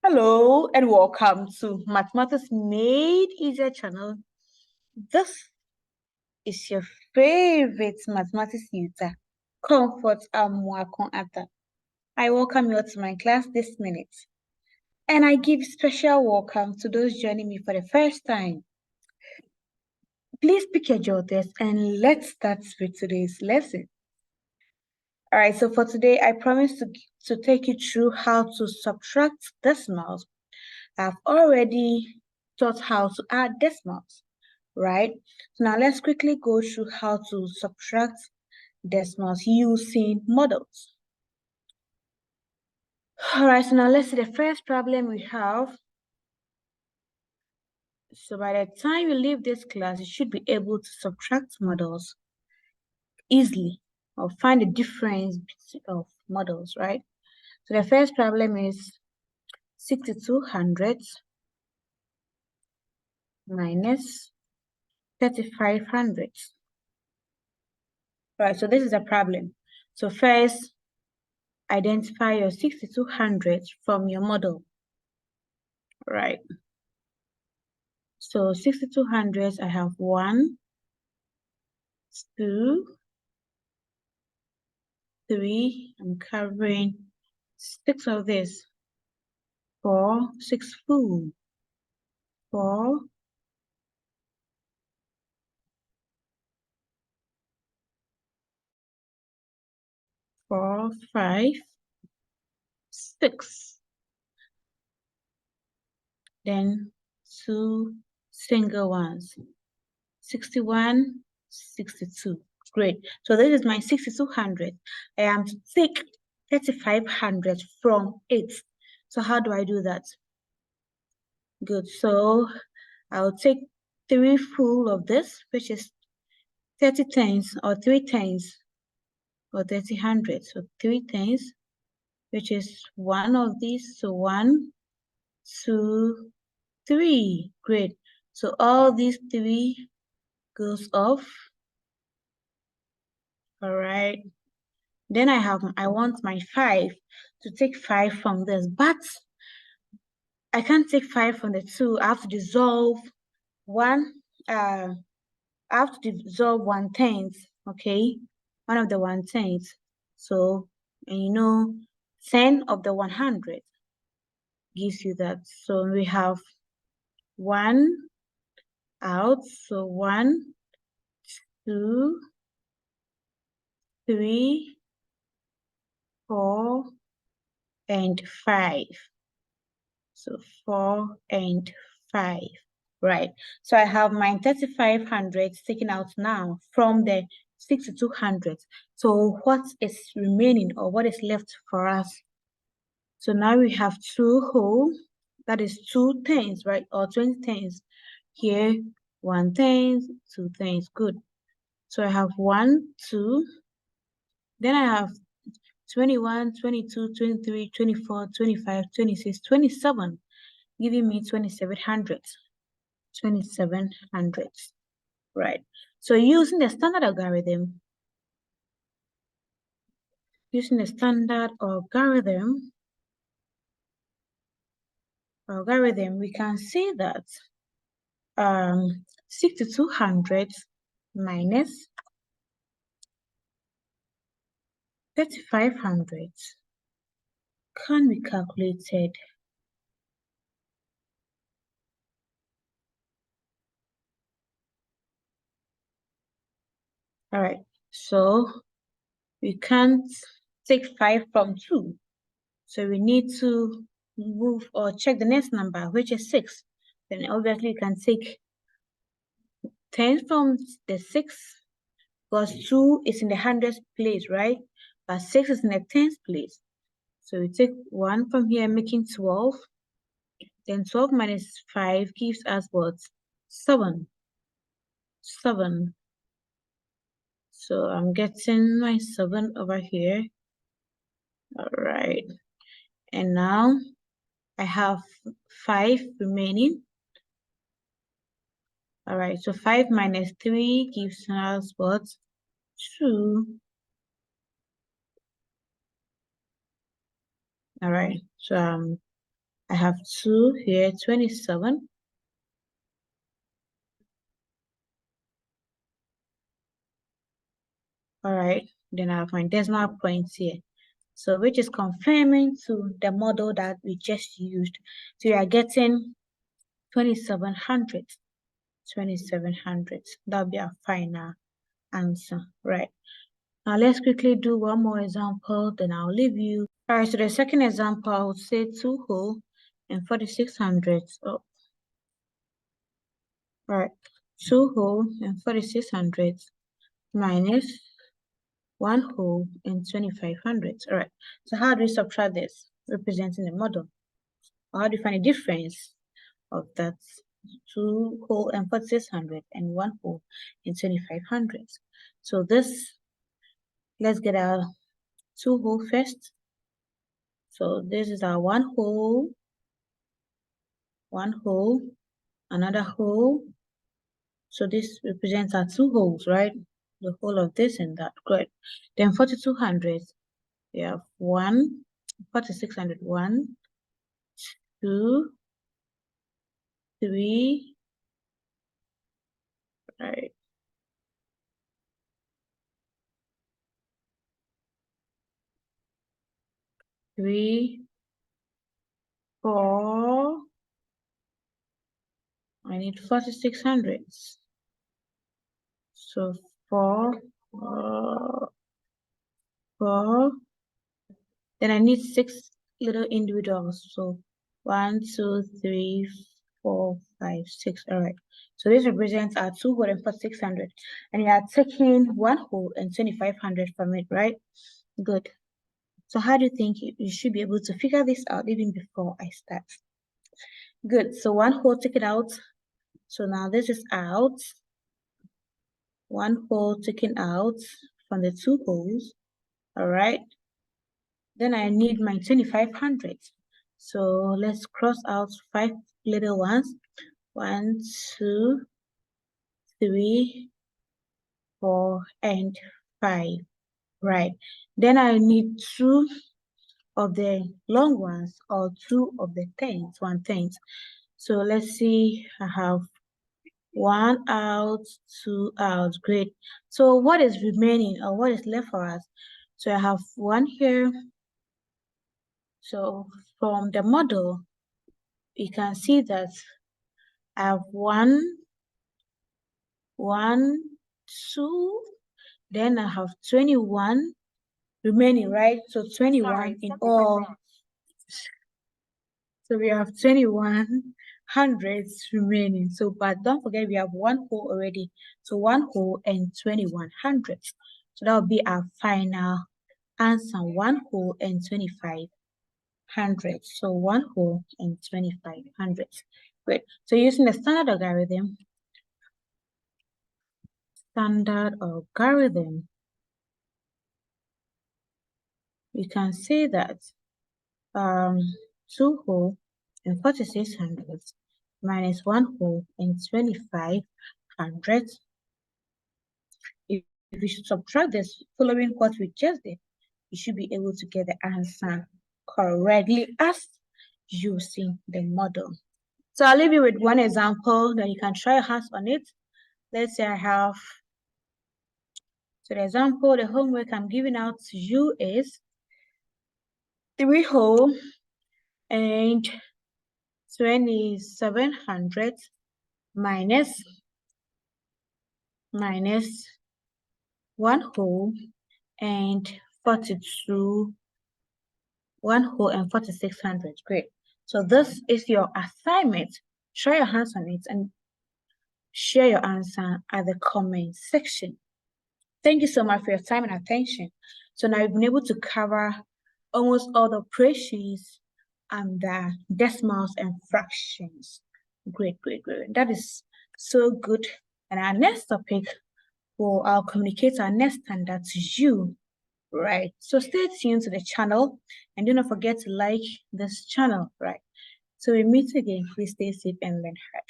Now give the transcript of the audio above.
Hello and welcome to Mathematics Made Easier channel. This is your favorite mathematics tutor, Comfort Amwakon Ata. I welcome you to my class this minute, and I give special welcome to those joining me for the first time. Please pick your joters and let's start with today's lesson. All right, so for today, I promise to take you through how to subtract decimals. I've already taught how to add decimals, right? So now let's quickly go through how to subtract decimals using models. All right, so now let's see the first problem we have. So by the time you leave this class, you should be able to subtract models easily or find the difference of models, right? So the first problem is 6,200 minus 3,500. Right, so this is a problem. So first, identify your 6,200 from your model. Right. So 6,200, I have 1, 2, 3. I'm covering 6 of this. 4, 6 full. 4, 4, 5, 6. Then 2 single ones. 61, 62. Great. So this is my 6,200. I am to take 3,500 from it. So how do I do that? Good. So I'll take 3 full of this, which is 30 tens or 3 tens or 3,000. So 3 tens, which is 1 of these. So 1, 2, 3. Great. So all these 3 goes off. All right. Then I want my 5 to take 5 from this, but I can't take 5 from the 2. I have to dissolve 1. I have to dissolve 1/10, okay? One of the 1/10. So, and you know, 10 of the 100 gives you that. So we have 1 out. So 1, 2, 3, 4, and 5. So 4 and 5. Right. So I have my 3,500 taken out now from the 6,200. So what is remaining or what is left for us? So now we have 2 whole, that is 2 tens, right? Or 20 tens. Here, 1 tens, 2 tens. Good. So I have 1, 2. Then I have 21, 22, 23, 24, 25, 26, 27, giving me 2,700. 2,700. Right. So using the standard algorithm, we can see that 6,200 minus 3,500 can be calculated. All right, so we can't take 5 from 2. So we need to move or check the next number, which is 6. Then obviously you can take 10 from the 6, because 2 is in the hundredths place, right? But 6 is in the tens place. So we take 1 from here, making 12. Then 12 minus 5 gives us what? 7. 7. So I'm getting my 7 over here. All right. And now I have 5 remaining. All right. So 5 minus 3 gives us what? 2. All right. So I have 2 here, 27. All right, then I have my decimal points here. So which is confirming to the model that we just used. So you are getting 2700. 2700. That'll be our final answer, right? Now let's quickly do one more example, then I'll leave you. All right, so the second example, I would say 2 whole and 4600. Oh, all right, 2 whole and 4600 minus 1 whole and 2500. All right, so how do we subtract this, representing the model? Or how do you find the difference of that 2 whole and 4600 and 1 whole and 2500? So this, let's get our 2 whole first. So this is our 1 whole, another whole. So this represents our 2 wholes, right? The whole of this and that. Good. Then 4200, we have 1, 4600, 1, 2, 3, right? 3, 4. I need 4600s. So 4, 4. Then I need 6 little individuals. So 1, 2, 3, 4, 5, 6. All right. So this represents our 2 whole and 4600. And you are taking 1 whole and 2500 from it, right? Good. So how do you think you should be able to figure this out even before I start? Good. So 1 whole, take it out. So now this is out. 1 whole taken out from the 2 wholes. All right. Then I need my 2500. So let's cross out 5 little ones. 1, 2, 3, 4, and 5. Right. Then I need 2 of the long ones or 2 of the 10s, 1/10. So let's see, I have 1 out, 2 out. Great. So what is remaining or what is left for us? So I have 1 here. So from the model, you can see that I have 1, 1, 2, then I have 21 remaining, right? So 21 in all. So we have 21 hundreds remaining. So, but don't forget we have 1 whole already. So 1 whole and 21 hundredths. So that will be our final answer, 1 whole and 25 hundredths. So 1 whole and 25 hundredths. Great. So using the standard algorithm, you can say that 2 whole and 4600 minus 1 whole and 2500. If you should subtract this following what we just did, you should be able to get the answer correctly as using the model. So I'll leave you with one example, then you can try your hands on it. Let's say I have, so the example, the homework I'm giving out to you is 3 whole and 2700 minus 1 whole and 42, 1 whole and 4600. Great. So this is your assignment. Try your hands on it and share your answer at the comment section. Thank you so much for your time and attention. So now you've been able to cover almost all the operations and the decimals and fractions. Great, great, great. That is so good. And our next topic, I'll communicate our next standard to you. Right. So stay tuned to the channel and do not forget to like this channel. Right. So we meet again. Please stay safe and learn hard.